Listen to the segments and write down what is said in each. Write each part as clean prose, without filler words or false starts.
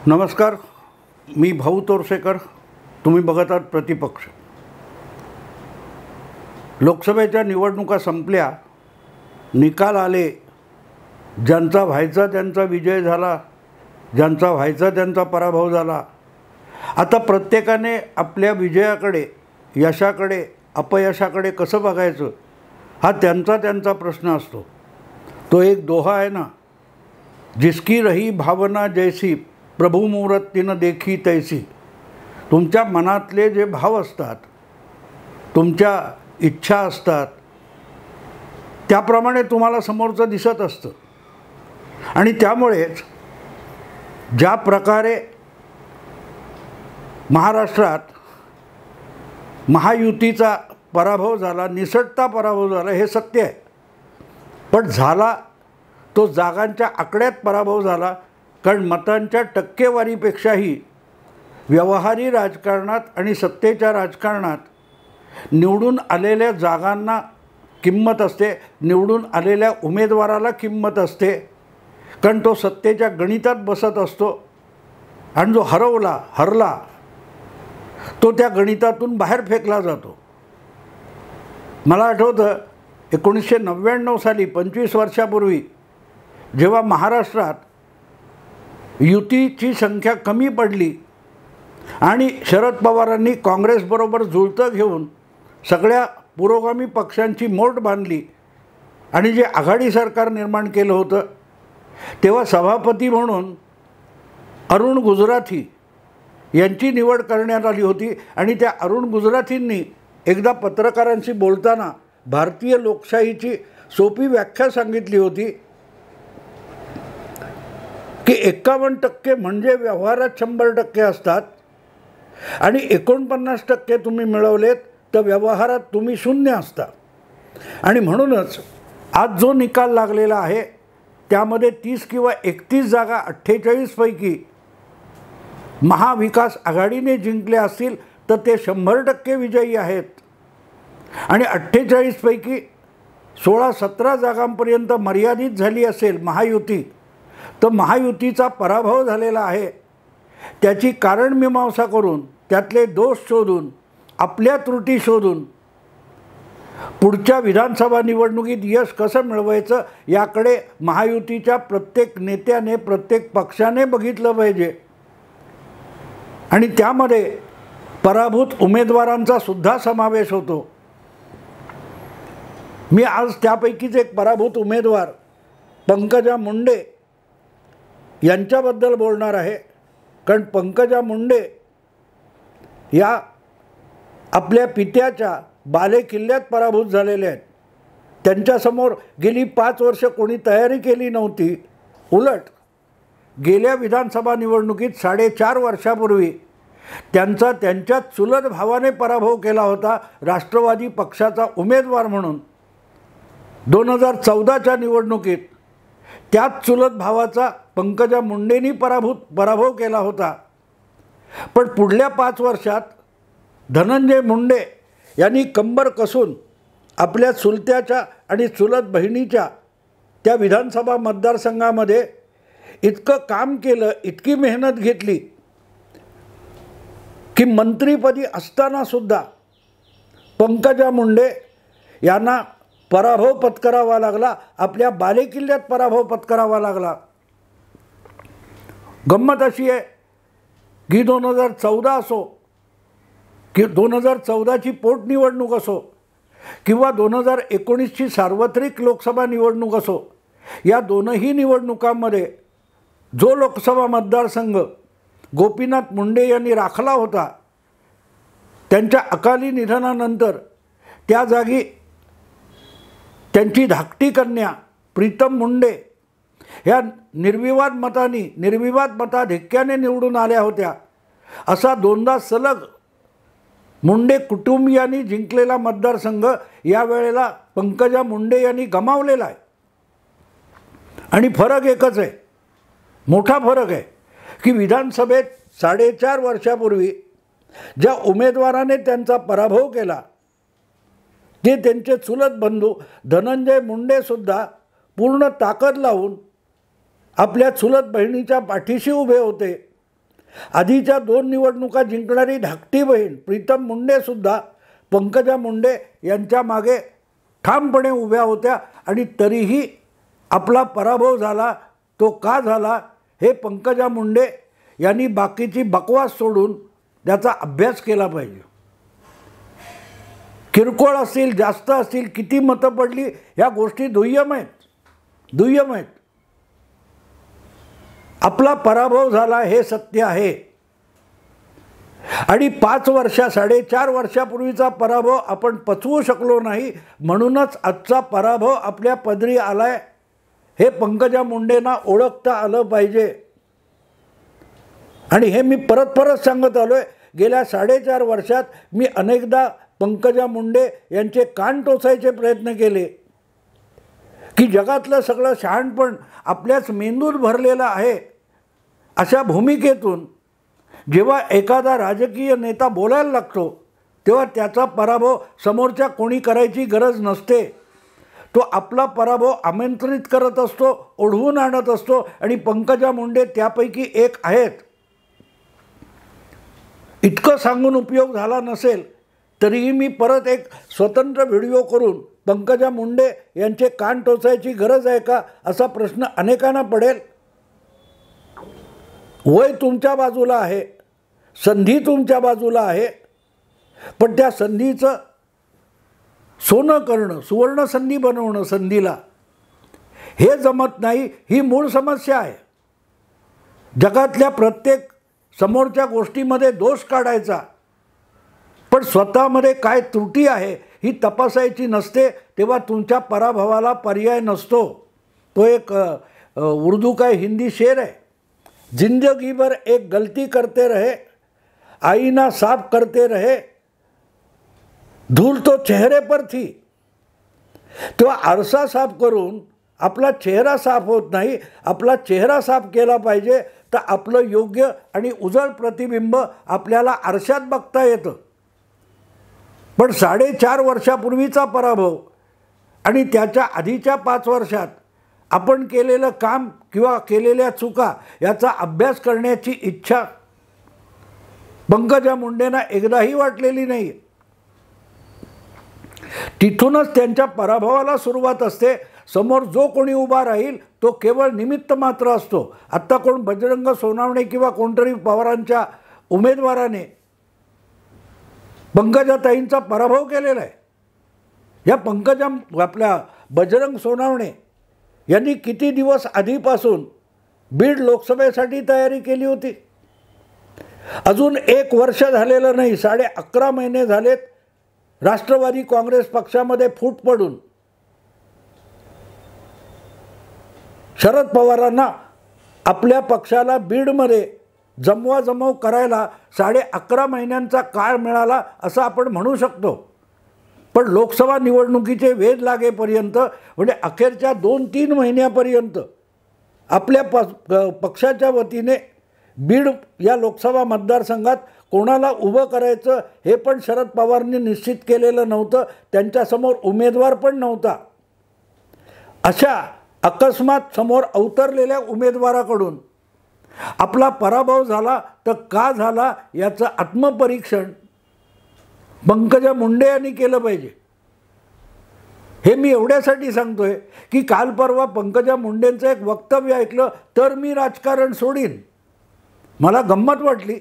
नमस्कार, मी भाऊ तोरसेकर. तुम्ही बघत आहात प्रतिपक्ष. लोकसभेच्या निवडणुका संपल्या, निकाल आले. ज्यांचा व्हायचा त्यांचा विजय झाला, ज्यांचा व्हायचा त्यांचा पराभव झाला. आता प्रत्येकाने आपल्या विजयाकडे, यशाकडे, अपयशाकडे कसं बघायचं हा त्यांचा प्रश्न असतो. तो एक दोहा आहे ना, जिसकी रही भावना जैसी प्रभु मुहूर्त तिनं देखी तैसी. तुमच्या मनातले जे भाव असतात, तुमच्या इच्छा असतात, त्याप्रमाणे तुम्हाला समोरचं दिसत असतं. आणि त्यामुळेच ज्या प्रकारे महाराष्ट्रात महायुतीचा पराभव झाला, निसटता पराभव झाला, हे सत्य आहे. पण झाला तो जागांच्या आकड्यात पराभव झाला, कारण मतांच्या टक्केवारीपेक्षाही व्यवहारी राजकारणात आणि सत्तेच्या राजकारणात निवडून आलेल्या जागांना किंमत असते, निवडून आलेल्या उमेदवाराला किंमत असते. कारण तो सत्तेच्या गणितात बसत असतो आणि जो हरला तो त्या गणितातून बाहेर फेकला जातो. मला आठवतं 1999 साली 25 वर्षापूर्वी जेव्हा महाराष्ट्रात युतीची संख्या कमी पडली आणि शरद पवारांनी काँग्रेसबरोबर जुळतं घेऊन सगळ्या पुरोगामी पक्षांची मोट बांधली आणि जे आघाडी सरकार निर्माण केलं होतं, तेव्हा सभापती म्हणून अरुण गुजराथी यांची निवड करण्यात आली होती. आणि त्या अरुण गुजराथींनी एकदा पत्रकारांशी बोलताना भारतीय लोकशाहीची सोपी व्याख्या सांगितली होती की 51% म्हणजे व्यवहारात 100% असतात आणि 49% तुम्ही मिळवलेत तर व्यवहारात तुम्ही शून्य असता. आणि म्हणूनच आज जो निकाल लागलेला आहे त्यामध्ये 30 किंवा 31 जागा 48 पैकी महाविकास आघाडीने जिंकले असतील तर ते 100% विजयी आहेत. आणि 48 पैकी 16-17 जागांपर्यंत मर्यादित झाली असेल महायुती, तर महायुतीचा पराभव झालेला आहे. त्याची कारणमीमांसा करून, त्यातले दोष शोधून, आपल्या त्रुटी शोधून पुढच्या विधानसभा निवडणुकीत यश कसं मिळवायचं याकडे महायुतीच्या प्रत्येक नेत्याने, प्रत्येक पक्षाने बघितलं पाहिजे. आणि त्यामध्ये पराभूत उमेदवारांचा सुद्धा समावेश होतो. मी आज त्यापैकीच एक पराभूत उमेदवार पंकजा मुंडे यांच्याबद्दल बोलणार आहे. कारण पंकजा मुंडे या आपल्या पित्याच्या बालेकिल्ल्यात पराभूत झालेल्या आहेत. त्यांच्यासमोर गेली 5 वर्ष कोणी तयारी केली नव्हती. उलट गेल्या विधानसभा निवडणुकीत 4.5 वर्षापूर्वी त्यांच्याच चुलत भावाने पराभव केला होता राष्ट्रवादी पक्षाचा उमेदवार म्हणून. 2014च्या निवडणुकीत त्याच चुलत भावाचा पंकजा मुंडेंनी पराभव केला होता. पण पुढल्या 5 वर्षात धनंजय मुंडे यांनी कंबर कसून आपल्या चुलत्याच्या आणि चुलत बहिणीच्या त्या विधानसभा मतदारसंघामध्ये इतकं काम केलं, इतकी मेहनत घेतली की मंत्रिपदी असतानासुद्धा पंकजा मुंडे यांना पराभव पत्करावा लागला, आपल्या बालेकिल्ल्यात पराभव पत्करावा लागला. गंमत अशी आहे की 2014 असो की 2014ची पोटनिवडणूक असो किंवा 2019ची सार्वत्रिक लोकसभा निवडणूक असो, या दोनही निवडणुकांमध्ये जो लोकसभा मतदारसंघ गोपीनाथ मुंडे यांनी राखला होता, त्यांच्या अकाली निधनानंतर त्या जागी त्यांची धाकटी कन्या प्रीतम मुंडे ह्या निर्विवाद मताधिक्याने निवडून आल्या होत्या. असा 2दा सलग मुंडे कुटुंबियांनी जिंकलेला मतदारसंघ यावेळेला पंकजा मुंडे यांनी गमावलेला आहे. आणि फरक एकच आहे, मोठा फरक आहे की विधानसभेत 4.5 वर्षापूर्वी ज्या उमेदवाराने त्यांचा पराभव केला ते त्यांचे चुलत बंधू धनंजय मुंडेसुद्धा पूर्ण ताकद लावून आपल्या चुलत बहिणीच्या पाठीशी उभे होते. आधीच्या 2 निवडणुका जिंकणारी धाकटी बहीण प्रीतम मुंडेसुद्धा पंकजा मुंडे यांच्या मागे ठामपणे उभ्या होत्या आणि तरीही आपला पराभव झाला. तो का झाला हे पंकजा मुंडे यांनी बाकीची बकवास सोडून त्याचा अभ्यास केला पाहिजे. किरकोळ असतील, जास्त असतील, किती मतं पडली, ह्या गोष्टी दुय्यम आहेत. आपला पराभव झाला हे सत्य आहे आणि 5 वर्ष 4.5 वर्षापूर्वीचा पराभव आपण पचवू शकलो नाही, म्हणूनच आजचा पराभव आपल्या पदरी आलाय हे पंकजा मुंडेंना ओळखता आलं पाहिजे. आणि हे मी परत सांगत आलोय. गेल्या 4.5 वर्षात मी अनेकदा पंकजा मुंडे यांचे कान टोचायचे प्रयत्न केले की जगातलं सगळं शहाणपण आपल्याच मेंदूत भरलेलं आहे. अशा भूमिकेतून जेव्हा एखादा राजकीय नेता बोलायला लागतो तेव्हा त्याचा पराभव समोरच्या कोणी करायची गरज नसते. तो आपला पराभव आमंत्रित करत असतो, ओढवून आणत असतो आणि पंकजा मुंडे त्यापैकी एक आहेत. इतकं सांगून उपयोग झाला नसेल तरीही मी परत एक स्वतंत्र व्हिडिओ करून पंकजा मुंडे यांचे कान टोचायची गरज आहे का असा प्रश्न अनेकांना पडेल. वय तुमच्या बाजूला आहे, संधी तुमच्या बाजूला आहे, पण त्या संधीचं सोनं करणं, सुवर्ण संधी बनवणं संधीला, हे जमत नाही. ही मूळ समस्या आहे. जगातल्या प्रत्येक समोरच्या गोष्टीमध्ये दोष काढायचा, पण स्वतःमध्ये काय त्रुटी आहे ही तपासायची नसते, तेव्हा तुमच्या पराभवाला पर्याय नसतो. तो एक उर्दू का हिंदी शेर है, जिंदगी भर एक गलती करते रहे, आईना साफ करते रहे, धूल तो चेहरे पर थी. तेव्हा आरसा साफ करून आपला चेहरा साफ होत नाही. आपला चेहरा साफ केला पाहिजे तर आपलं योग्य आणि उजळ प्रतिबिंब आपल्याला आरशात बघता येतं. पण 4.5 वर्षापूर्वीचा पराभव आणि त्याच्या आधीच्या 5 वर्षात आपण केलेलं काम किंवा केलेल्या चुका याचा अभ्यास करण्याची इच्छा पंकजा मुंडेंना एकदाही वाटलेली नाही. तिथूनच त्यांच्या पराभवाला सुरुवात असते. समोर जो कोणी उभा राहील तो केवळ निमित्त मात्र असतो. आत्ता कोण बजरंग सोनावणे किंवा कोणतरी पवारांच्या उमेदवाराने पंकजाताईंचा पराभव केलेला आहे. या आपल्या बजरंग सोनावणे यांनी किती दिवस आधीपासून बीड लोकसभेसाठी तयारी केली होती. अजून 1 वर्ष झालेलं नाही, 11.5 महिने झालेत राष्ट्रवादी काँग्रेस पक्षामध्ये फूट पडून. शरद पवारांना आपल्या पक्षाला बीडमध्ये जमवाजमव करायला 11.5 महिन्यांचा काळ मिळाला असं आपण म्हणू शकतो. पण लोकसभा निवडणुकीचे वेध लागेपर्यंत म्हणजे अखेरच्या 2-3 महिन्यापर्यंत आपल्या पक्षाच्या वतीने बीड या लोकसभा मतदारसंघात कोणाला उभं करायचं हे पण शरद पवारांनी निश्चित केलेलं नव्हतं. त्यांच्यासमोर उमेदवार पण नव्हता. अशा अकस्मात समोर अवतरलेल्या उमेदवाराकडून आपला पराभव झाला तर का झाला याचं आत्मपरीक्षण पंकजा मुंडे यांनी केलं पाहिजे. हे मी एवढ्यासाठी सांगतोय की काल परवा पंकजा मुंडेंचं एक वक्तव्य ऐकलं तर मी राजकारण सोडीन. मला गंमत वाटली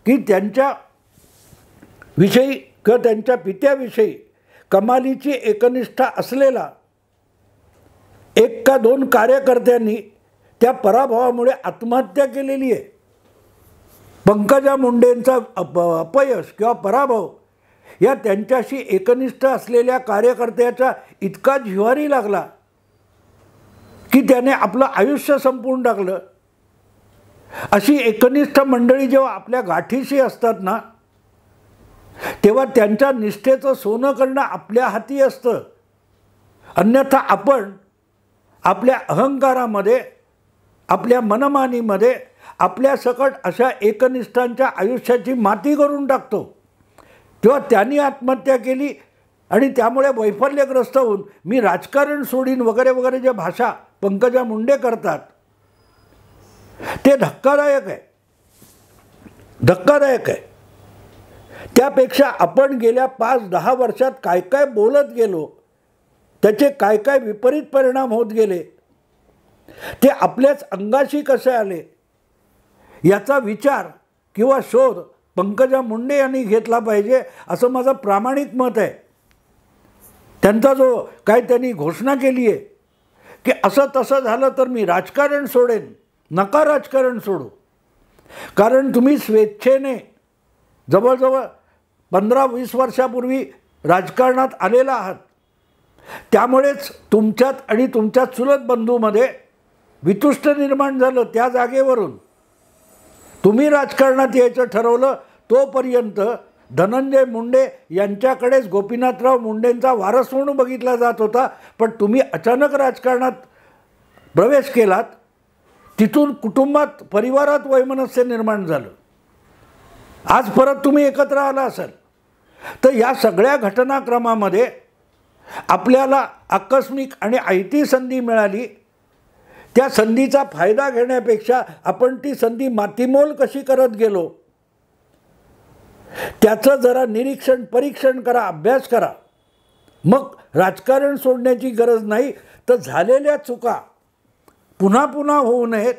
की त्यांच्या विषयी किंवा त्यांच्या पित्याविषयी कमालीची एकनिष्ठा असलेला 1 का 2 कार्यकर्त्यांनी त्या पराभवामुळे आत्महत्या केलेली आहे. पंकजा मुंडेंचा अपयश किंवा पराभव या त्यांच्याशी एकनिष्ठ असलेल्या कार्यकर्त्याचा इतका जिव्हारी लागला की त्याने आपलं आयुष्य संपवून टाकलं. अशी एकनिष्ठ मंडळी जेव्हा आपल्या गाठीशी असतात ना तेव्हा त्यांच्या निष्ठेचं सोनं करणं आपल्या हाती असतं. अन्यथा आपण आपल्या अहंकारामध्ये, आपल्या मनमानीमध्ये आपल्या सकट अशा एकनिष्ठांच्या आयुष्याची माती करून टाकतो. तेव्हा त्यांनी आत्महत्या केली आणि त्यामुळे वैफल्यग्रस्त होऊन मी राजकारण सोडीन वगैरे वगैरे जे भाषा पंकजा मुंडे करतात ते धक्कादायक आहे. धक्कादायक आहे. त्यापेक्षा आपण गेल्या 5-10 वर्षात काय काय बोलत गेलो, त्याचे काय काय विपरीत परिणाम होत गेले, ते आपल्याच अंगाशी कसे आले, याचा विचार किंवा शोध पंकजा मुंडे यांनी घेतला पाहिजे असं माझं प्रामाणिक मत आहे. त्यांचा जो काय त्यांनी घोषणा केली आहे की असं तसं झालं तर मी राजकारण सोडेन, नका राजकारण सोडू. कारण तुम्ही स्वेच्छेने जवळजवळ 15-20 वर्षापूर्वी राजकारणात आलेला आहात. त्यामुळेच तुमच्यात आणि तुमच्या चुलत बंधूमध्ये वितुष्ट निर्माण झालं. त्या जागेवरून तुम्ही राजकारणात यायचं ठरवलं. तोपर्यंत धनंजय मुंडे यांच्याकडेच गोपीनाथराव मुंडेंचा वारस म्हणून बघितला जात होता. पण तुम्ही अचानक राजकारणात प्रवेश केलात. तिथून कुटुंबात, परिवारात वैमनस्य निर्माण झालं. आज परत तुम्ही एकत्र आला असाल. तर या सगळ्या घटनाक्रमामध्ये आपल्याला आकस्मिक आणि आयती संधी मिळाली. त्या संधीचा फायदा घेण्यापेक्षा आपण ती संधी मातीमोल कशी करत गेलो, त्याचं जरा निरीक्षण, परीक्षण करा, अभ्यास करा. मग राजकारण सोडण्याची गरज नाही. तर झालेल्या चुका पुन्हा पुन्हा होऊ नयेत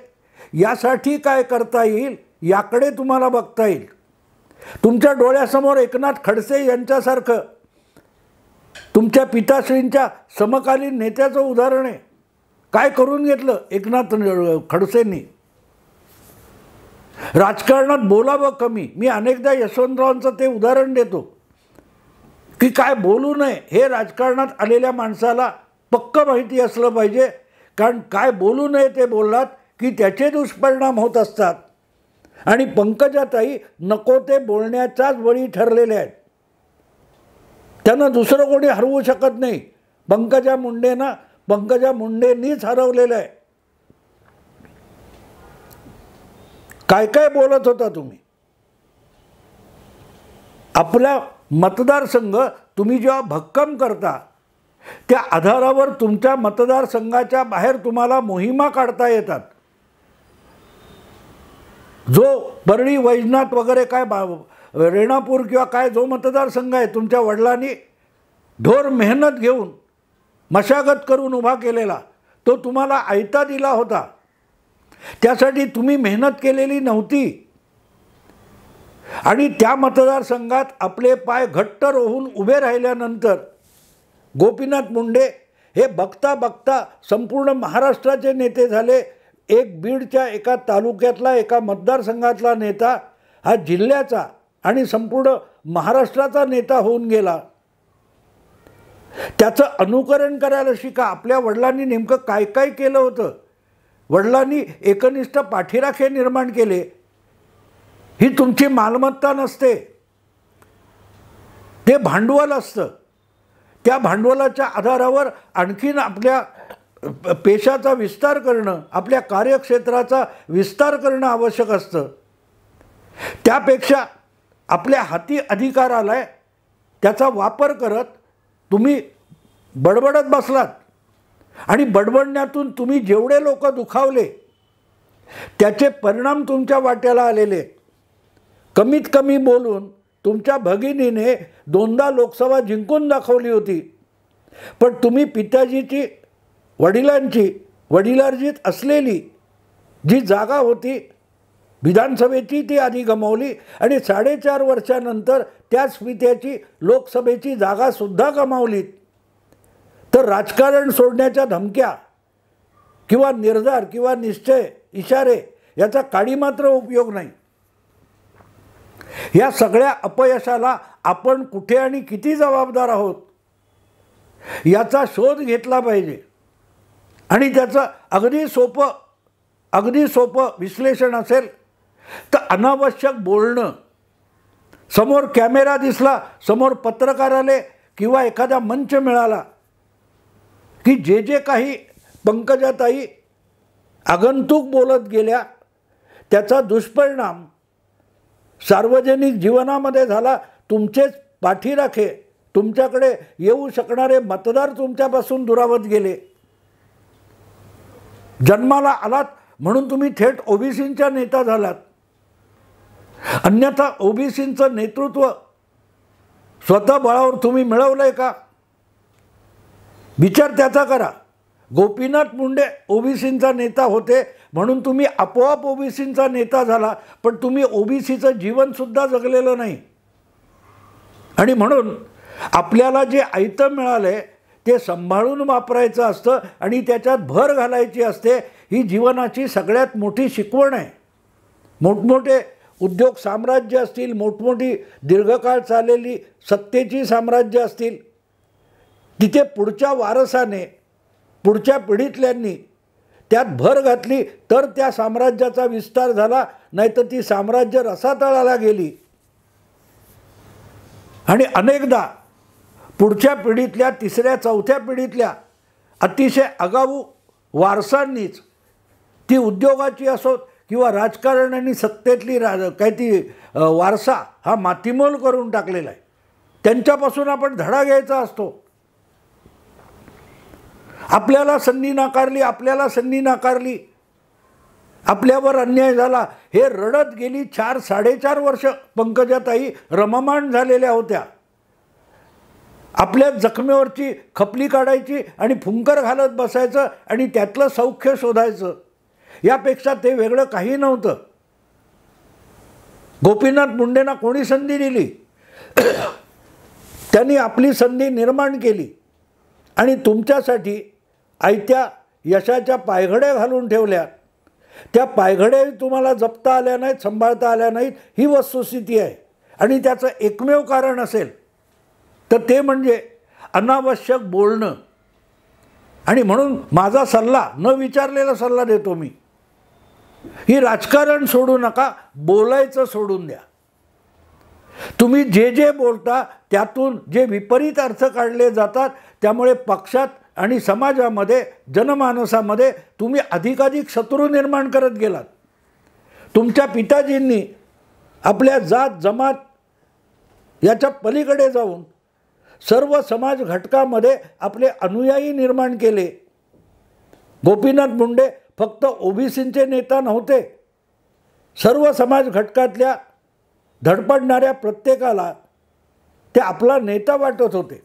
यासाठी काय करता येईल याकडे तुम्हाला बघता येईल. तुमच्या डोळ्यासमोर एकनाथ खडसे यांच्यासारखं तुमच्या पिताश्रींच्या समकालीन नेत्याचं उदाहरण आहे. काय करून घेतलं एकनाथ खडसेंनी? राजकारणात बोलावं कमी. मी अनेकदा यशवंतरावांचं ते उदाहरण देतो की काय बोलू नये हे राजकारणात आलेल्या माणसाला पक्क माहिती असलं पाहिजे. कारण काय बोलू नये ते बोललात की त्याचे दुष्परिणाम होत असतात. आणि पंकजाताई नको ते बोलण्याचाच बळी ठरलेले आहेत. त्यांना दुसरं कोणी हरवू शकत नाही. पंकजा मुंडेंनीच हरवलेलं आहे. काय काय बोलत होता तुम्ही? आपला मतदारसंघ तुम्ही जेव्हा भक्कम करता त्या आधारावर तुमच्या मतदारसंघाच्या बाहेर तुम्हाला मोहिमा काढता येतात. जो परळी, वैजनाथ वगैरे काय रेणापूर किंवा काय जो मतदारसंघ आहे तुमच्या वडिलांनी ढोर मेहनत घेऊन मशागत करून उभा केलेला, तो तुम्हाला आयता दिला होता. त्यासाठी तुम्ही मेहनत केलेली नव्हती. आणि त्या मतदारसंघात आपले पाय घट्ट रोवून उभे राहिल्यानंतर गोपीनाथ मुंडे हे बघता बघता संपूर्ण महाराष्ट्राचे नेते झाले. एक बीडच्या एका तालुक्यातला, एका मतदारसंघातला नेता हा जिल्ह्याचा आणि संपूर्ण महाराष्ट्राचा नेता होऊन गेला. त्याचं अनुकरण करायला शिका. आपल्या वडिलांनी नेमकं काय काय केलं होतं. वडिलांनी एकनिष्ठ पाठीराखे निर्माण केले. ही तुमची मालमत्ता नसते, ते भांडवल असतं. त्या भांडवलाच्या आधारावर आणखीन आपल्या पेशाचा विस्तार करणं, आपल्या कार्यक्षेत्राचा विस्तार करणं आवश्यक असतं. त्यापेक्षा आपल्या हाती अधिकार आलाय त्याचा वापर करत तुम्ही बडबडत बसलात. आणि बडबडण्यातून तुम्ही जेवढे लोक दुखावले त्याचे परिणाम तुमच्या वाट्याला आलेले. कमीत कमी बोलून तुमच्या भगिनीने 2दा लोकसभा जिंकून दाखवली होती. पण तुम्ही पिताजीची, वडिलांची, वडिलार्जित असलेली जी जागा होती विधानसभेची ती आधी गमावली. आणि 4.5 वर्षानंतर त्याच पित्याची लोकसभेची जागासुद्धा गमावलीत. तर राजकारण सोडण्याच्या धमक्या किंवा निर्धार किंवा निश्चय, इशारे याचा काडी मात्र उपयोग नाही. या सगळ्या अपयशाला आपण कुठे आणि किती जबाबदार आहोत याचा शोध घेतला पाहिजे. आणि त्याचं अगदी सोपं विश्लेषण असेल तर अनावश्यक बोलणं, समोर कॅमेरा दिसला, समोर पत्रकार आले किंवा एखादा मंच मिळाला की जे काही पंकजाताई आगंतुक बोलत गेल्या त्याचा दुष्परिणाम सार्वजनिक जीवनामध्ये झाला. तुमचेच पाठीराखे, तुमच्याकडे येऊ शकणारे मतदार तुमच्यापासून दुरावत गेले. जन्माला आलात म्हणून तुम्ही थेट ओबीसींच्या नेता झालात. अन्यथा ओबीसींचं नेतृत्व स्वतः बळावर तुम्ही मिळवलंय का? विचार त्याचा करा. गोपीनाथ मुंडे ओबीसींचा नेता होते म्हणून तुम्ही आपोआप ओबीसींचा नेता झाला, पण तुम्ही ओबीसीचं जीवनसुद्धा जगलेलं नाही. आणि म्हणून आपल्याला जे आयतं मिळालंय ते सांभाळून वापरायचं असतं आणि त्याच्यात भर घालायची असते. ही जीवनाची सगळ्यात मोठी शिकवण आहे. मोठमोठे उद्योग साम्राज्य असतील, मोठमोठी दीर्घकाळ चाललेली सत्तेची साम्राज्य असतील, तिथे पुढच्या वारसाने, पुढच्या पिढीतल्यांनी त्यात भर घातली तर त्या साम्राज्याचा विस्तार झाला, नाहीतर ती साम्राज्य रसातळाला गेली. आणि अनेकदा पुढच्या पिढीतल्या, तिसऱ्या चौथ्या पिढीतल्या अतिशय आगाऊ वारसांनीच ती उद्योगाची असोत किंवा राजकारण आणि सत्तेतली काय ती वारसा हा मातीमोल करून टाकलेला आहे. त्यांच्यापासून आपण धडा घ्यायचा असतो. आपल्याला संधी नाकारली, आपल्याला संधी नाकारली, आपल्यावर अन्याय झाला, हे रडत गेली 4-4.5 वर्ष पंकजाताई रममाण झालेल्या होत्या. आपल्या जखमेवरची खपली काढायची आणि फुंकर घालत बसायचं आणि त्यातलं सौख्य शोधायचं. यापेक्षा ते वेगळं काही नव्हतं. गोपीनाथ मुंडेंना कोणी संधी दिली? त्यांनी आपली संधी निर्माण केली आणि तुमच्यासाठी आयत्या यशाच्या पायघड्या घालून ठेवल्या. त्या पायघड्याही तुम्हाला जपता आल्या नाहीत, सांभाळता आल्या नाहीत, ही वस्तुस्थिती आहे. आणि त्याचं एकमेव कारण असेल तर ते म्हणजे अनावश्यक बोलणं. आणि म्हणून माझा सल्ला, न विचारलेला सल्ला देतो मी, ही राजकारण सोडू नका, बोलायचं सोडून द्या. तुम्ही जे जे बोलता त्यातून जे विपरीत अर्थ काढले जातात, त्यामुळे पक्षात आणि समाजामध्ये, जनमानसामध्ये तुम्ही अधिकाधिक शत्रू निर्माण करत गेलात. तुमच्या पिताजींनी आपल्या जात जमात याच्या पलीकडे जाऊन सर्व समाज घटकामध्ये आपले अनुयायी निर्माण केले. गोपीनाथ मुंडे फक्त ओबीसींचे नेता नव्हते. सर्व समाज घटकातल्या धडपडणाऱ्या प्रत्येकाला ते आपला नेता वाटत होते.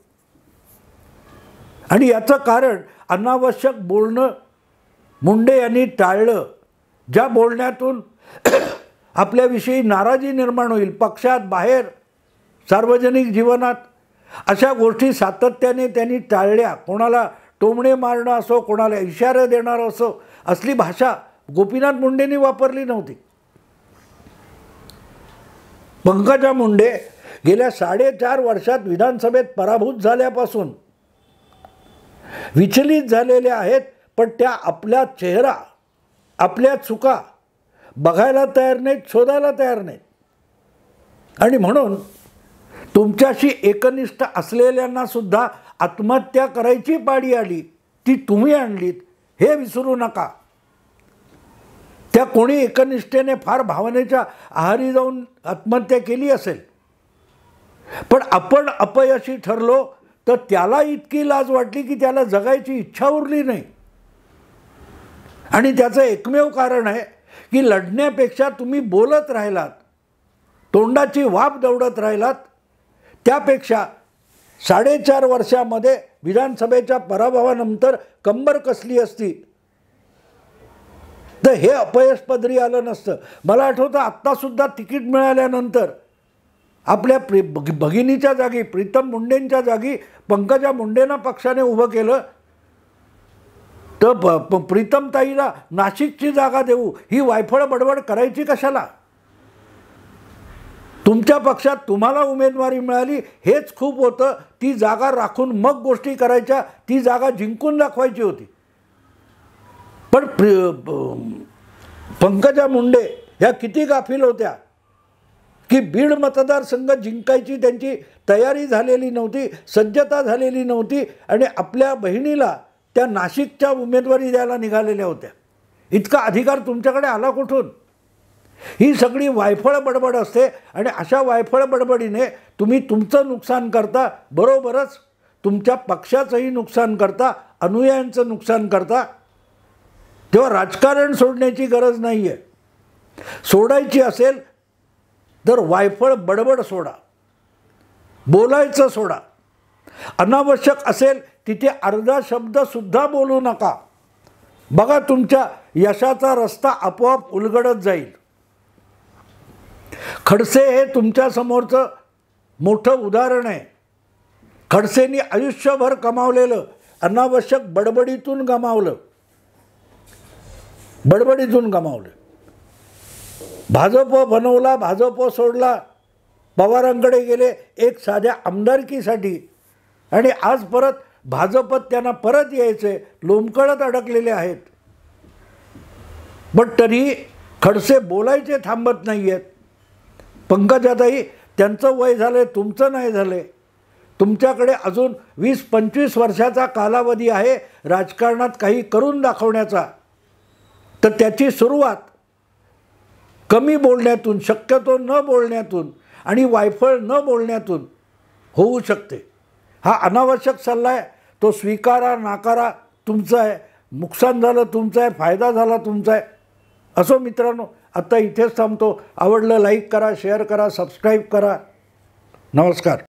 आणि याचं कारण अनावश्यक बोलणं मुंडे यांनी टाळलं. ज्या बोलण्यातून आपल्याविषयी नाराजी निर्माण होईल, पक्षात, बाहेर, सार्वजनिक जीवनात, अशा गोष्टी सातत्याने त्यांनी टाळल्या. कोणाला टोमणे मारणं असो, कोणाला इशारे देणार असो, असली भाषा गोपीनाथ मुंडेंनी वापरली नव्हती. पंकजा मुंडे गेल्या 4.5 वर्षात विधानसभेत पराभूत झाल्यापासून विचलित झालेल्या आहेत, पण त्या आपला चेहरा, आपल्या चुका बघायला तयार नाहीत, शोधायला तयार नाहीत. आणि म्हणून तुमच्याशी एकनिष्ठ असलेल्यांना सुद्धा आत्महत्या करायची पाळी आली, ती तुम्ही आणलीत, हे विसरू नका. त्या कोणी एकनिष्ठेने फार भावनेच्या आहारी जाऊन आत्महत्या केली असेल, पण आपण अपयशी ठरलो तर त्याला इतकी लाज वाटली की त्याला जगायची इच्छा उरली नाही. आणि त्याचं एकमेव कारण आहे की लढण्यापेक्षा तुम्ही बोलत राहिलात, तोंडाची वाफ दौडत राहिलात. त्यापेक्षा 4.5 वर्षामध्ये विधानसभेच्या पराभवानंतर कंबर कसली असती तर हे अपयश पदरी आलं नसतं. मला आठवतं आत्तासुद्धा तिकीट मिळाल्यानंतर आपल्या भगिनीच्या जागी, प्रीतम मुंडेंच्या जागी पंकजा मुंडेंना पक्षाने उभं केलं तर प्रीतमताईला नाशिकची जागा देऊ, ही वायफळ बडबड करायची कशाला? तुमच्या पक्षात तुम्हाला उमेदवारी मिळाली हेच खूप होतं. ती जागा राखून मग गोष्टी करायच्या, ती जागा जिंकून दाखवायची होती. पण पंकजा मुंडे ह्या किती गाफील होत्या की बीड मतदारसंघ जिंकायची त्यांची तयारी झालेली नव्हती, सज्जता झालेली नव्हती आणि आपल्या बहिणीला त्या नाशिकच्या उमेदवारी द्यायला निघालेल्या होत्या. इतका अधिकार तुमच्याकडे आला कुठून? ही सगळी वायफळ बडबड असते आणि अशा वायफळ बडबडीने तुम्ही तुमचं नुकसान करता, बरोबरच तुमच्या पक्षाचंही नुकसान करता, अनुयायांचं नुकसान करता. तेव्हा राजकारण सोडण्याची गरज नाही आहे. सोडायची असेल तर वायफळ बडबड सोडा, बोलायचं सोडा. अनावश्यक असेल तिथे अर्धा शब्दसुद्धा बोलू नका. बघा तुमच्या यशाचा रस्ता आपोआप उलगडत जाईल. खडसे हे तुमच्यासमोरचं मोठं उदाहरण आहे. खडसेंनी आयुष्यभर कमावलेलं अनावश्यक बडबडीतून गमावलं. भाजप बनवला, भाजप सोडला, पवारांकडे गेले एक साध्या आमदारकीसाठी आणि आज परत भाजपत त्यांना परत यायचे, लोंबकळत अडकलेले आहेत. पण तरी खडसे बोलायचे थांबत नाही आहेत. पंकजाताई, त्यांचं वय झालं, तुमचं नाही झालं. तुमच्याकडे अजून 20-25 वर्षाचा कालावधी आहे राजकारणात काही करून दाखवण्याचा. तर त्याची सुरुवात कमी बोलण्यातून, शक्यतो न बोलण्यातून आणि वायफळ न बोलण्यातून होऊ शकते. हा अनावश्यक सल्ला आहे, तो स्वीकारा नाकारा तुमचा आहे. नुकसान झालं तुमचं आहे, फायदा झाला तुमचा आहे. असो मित्रांनो, आता इथेच थांबतो. आवडलं लाईक करा, शेअर करा, सबस्क्राईब करा. नमस्कार.